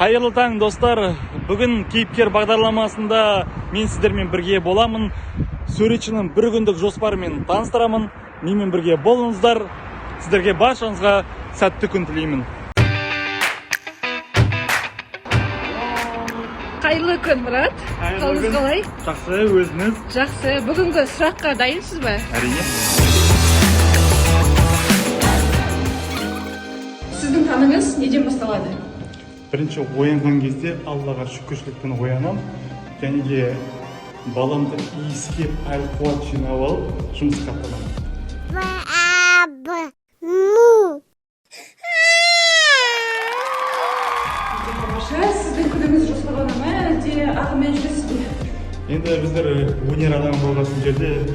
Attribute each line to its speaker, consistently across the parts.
Speaker 1: Қайырлы таң достар, бүгін кейіпкер бағдарламасында мен сіздермен бірге боламын. Суретшінің бір күндік жоспарымен таныстырамын. Менімен бірге болыңыздар. Сіздерге баршаңызға сәтті күн тілеймін.
Speaker 2: Қайырлы күн, Мұрат. Қалыңыз қалай?
Speaker 1: Жақсы, өзіңіз?
Speaker 2: Жақсы. Бүгінгі сұраққа дайынсыз ба?
Speaker 1: Әрине.
Speaker 2: Сіздің таңыңыз неден басталады?
Speaker 1: Бірінші оянған кезде Аллаға шүкіршілікпен оянам. Және де баламды иіскеп, әл-қуат жинап алып, жұмысқа аттанамын.
Speaker 2: Сіздің күніңіз жоспарлана ма, әлде ағымен жүресіз бе?
Speaker 1: Енді біздер өнер адамы болған жерде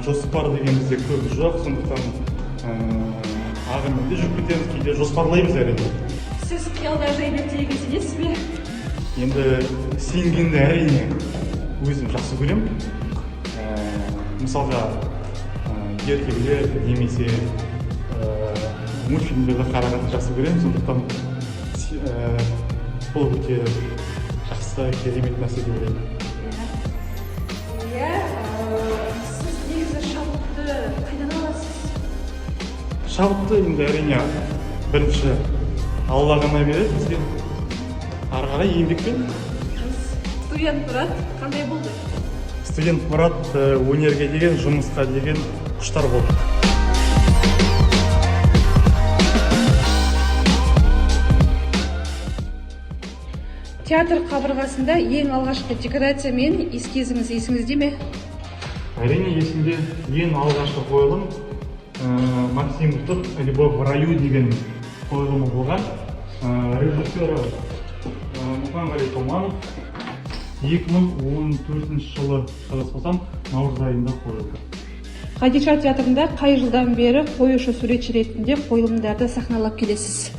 Speaker 1: жоспар деген бізде көп жоқ, сондықтан ағымен де жүріп кетеміз, кейде жоспарлаймыз әрине.
Speaker 2: Сіз қиялдар жайбеттерге сенесіз бе?
Speaker 1: Енді сенгенді әрине өзім жақсы көрем. Мысалға ертегілер немесе мультфильмдерді қарағанды жақсы көрем, сондықтан бұл өте жақсы керемет нәрсе деп ойлаймын.
Speaker 2: Сіз негізі шабытты қайдан аласыз?
Speaker 1: Шабытты енді әрине бірінші Алла ғана береді бізге, ары қарай еңбекпен.
Speaker 2: Студент Мұрат қандай болды?
Speaker 1: Студент Мұрат өнерге деген, жұмысқа деген құштар болды.
Speaker 2: Театр қабырғасында ең алғашқы декорация мен эскизіңіз есіңізде ме?
Speaker 1: Әрине есімде. Ең алғашқы қойылым Максимовтың «Любовь в раю» деген қойылымы болған. Режиссері Мұхамғали Томанов 2014 жылы қателеспесем наурыз айында қойылды.
Speaker 2: Хадиша театрында қай жылдан бері қоюшы суретші ретінде қойылымдарды сахналап келесіз?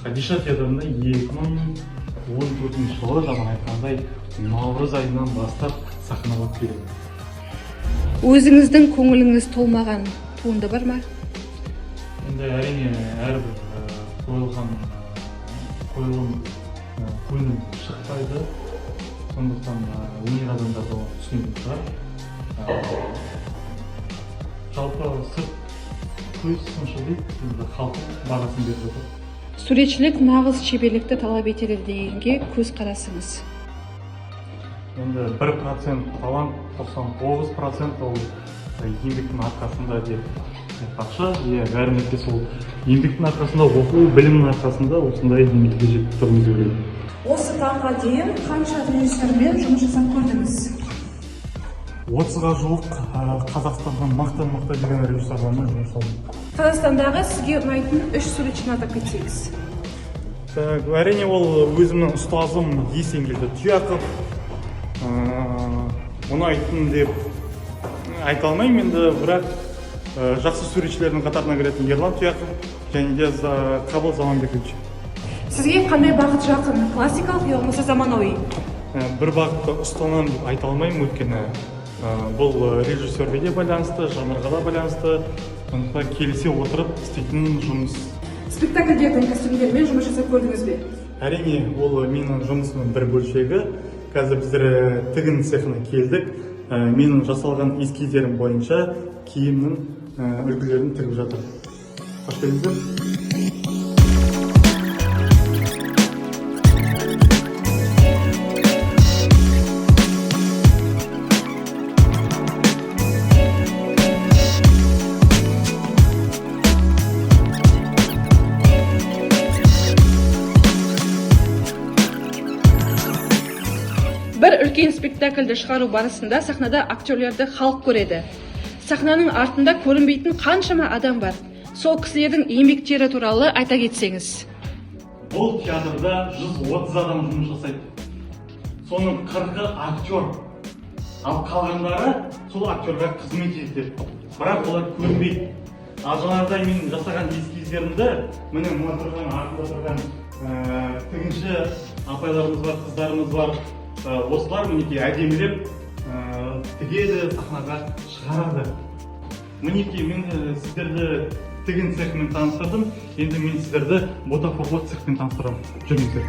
Speaker 1: Хадиша театрында 2014 жылы жаңа айтқандай наурыз айынан бастап сахналап келеді.
Speaker 2: Өзіңіздің көңіліңіз толмаған туынды бар ма?
Speaker 1: Енді әрине әрбір қойылым көңіл шықпайды, сондықтан өнер адамдары оны түсінетін шығар. Жалпы сырт көз сыншы дейді, халық бағасын беріп жатыр.
Speaker 2: Суретшілік нағыз шеберлікті талап етеді дегенге көз қарасыңыз.
Speaker 1: Енді 1% талант, 99% ол еңбектің арқасында деп айтпақшы. Бәріміз де сол еңбектің арқасында, оқу, білімнің арқасында осындай еңбекке жетіп тұрмыз деп ойлаймын.
Speaker 2: Осы таңға дейін қанша режиссермен жұмыс жасап көрдіңіз?
Speaker 1: 30-ға жуық Қазақстаннан мықты деген режиссерлармен жұмыс жасадым.
Speaker 2: Қазақстандағы сізге ұнайтын 3 суретшіні атап кетсеңіз?
Speaker 1: Әрине ол өзімнің ұстазым Есенгелді Тұяқов. Ұнайтын деп айта алмаймын енді, бірақ жақсы суретшілердің қатарына кіретін Ерлан Тұяқов және де Қабыл Заманбекович.
Speaker 2: Сізге қандай бағыт жақын? Классикалық, болмаса заманауи?
Speaker 1: Бір бағытты ұстанамын деп айта алмаймын, өйткені бұл режиссерге де байланысты, жанрға да байланысты. Сондықтан келісе отырып істейтін жұмыс.
Speaker 2: Спектакльдердің костюмдерімен жұмыс жасап көрдіңіз бе?
Speaker 1: Әрине, ол менің жұмысымның бір бөлшегі. Қазір біздер тігін цехына келдік. Менің жасалған эскиздерім бойынша киімнің үлгілерін тігіп жатыр. Қош келдіңіздер.
Speaker 2: Бір үлкен спектакльді шығару барысында сахнада актерлерді халық көреді. Сахнаның артында көрінбейтін қаншама адам бар. Сол кісілердің еңбектері туралы айта кетсеңіз?
Speaker 1: Бұл театрда 130 адам жұмыс жасайды. Соның 40-ы актер. Ал қалғандары сол актерға қызмет етеді. Бірақ олар көрінбейді. Жаңағыдай мен жасаған эскиздерімді міне мына тұрған артында тұрған тігінші апайларымыз бар, қыздарымыз бар. Осылар мінекей әдемілеп тігеді, сахнаға шығарады. Мінекей мен сіздерді тігін цехымен таныстырдым. Енді мен сіздерді ботафорлық цехпен таныстырамын. Жүріңіздер.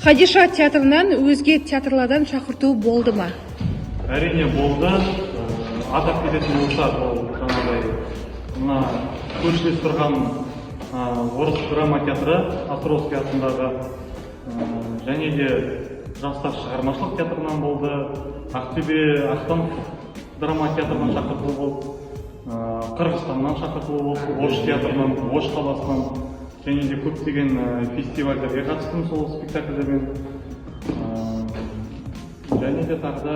Speaker 2: Хадиша театрынан өзге театрлардан шақырту болды ма?
Speaker 1: Әрине болды. Атап кететін болсақ, ол жаңағыдай мына көршілес тұрған орыс драма театры, Островский атындағы, және де жастар шығармашылық театрынан болды. Ақтөбе Ақтанов драма театрынан шақырту болды. Қырғызстаннан шақырту болды, Ош театрынан, Ош қаласынан, және де көптеген фестивальдерге қатыстым сол спектакльдермен. Және де тағы да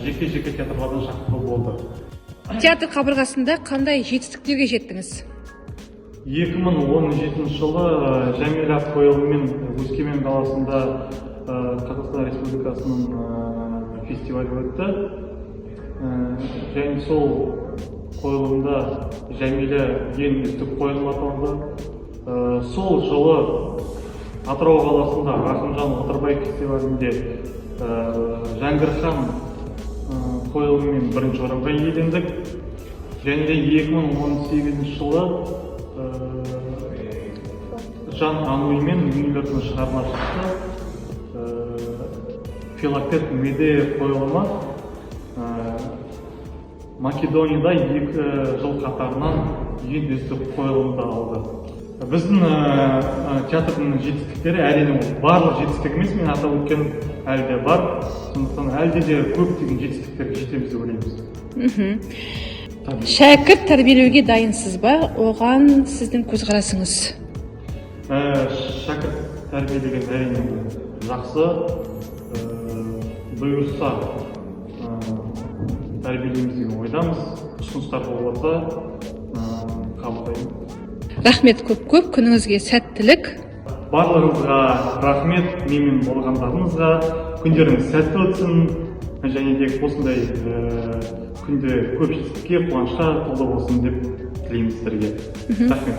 Speaker 1: жеке-жеке театрлардан шақырту болды.
Speaker 2: Театр қабырғасында қандай жетістіктерге жеттіңіз?
Speaker 1: 2017 жылы Жәмила қойылымымен Өскемен қаласында Қазақстан Республикасының фестивалі өтті. Және сол қойылымда Жәмила ең үздік қойылым аталды. Сол жылы Атырау қаласында Рахымжан Отарбай фестивалінде Жәңгірхан қойылымымен бірінші орынға иелендік. Және де 2018 жылы Жан Ануймен Юнилердің шығарма шықты. Филактет Медея қойылымы Македонияда 2 жыл қатарынан ең үздік қойылымды алды. Біздің театрдың жетістіктері әрине барлық жетістік емес, мен атап өткен әлде бар. Сондықтан әлде де көптеген жетістіктерге жетеміз деп ойлаймыз.
Speaker 2: Шәкірт тәрбиелеуге дайынсыз ба? Оған сіздің көзқарасыңыз?
Speaker 1: Шәкірт тәрбиелеген әрине жақсы. Бұйырса тәрбиелейміз деген ойдамыз. Ұсыныстар болса қабылдаймын.
Speaker 2: Рахмет көп, күніңізге сәттілік.
Speaker 1: Барлығыңызға рахмет, менімен болғандарыңызға. Күндеріңіз сәтті өтсін, және де осындай күнде көп жетістікке, қуанышқа толы болсын деп тілеймін сіздерге. Рахмет.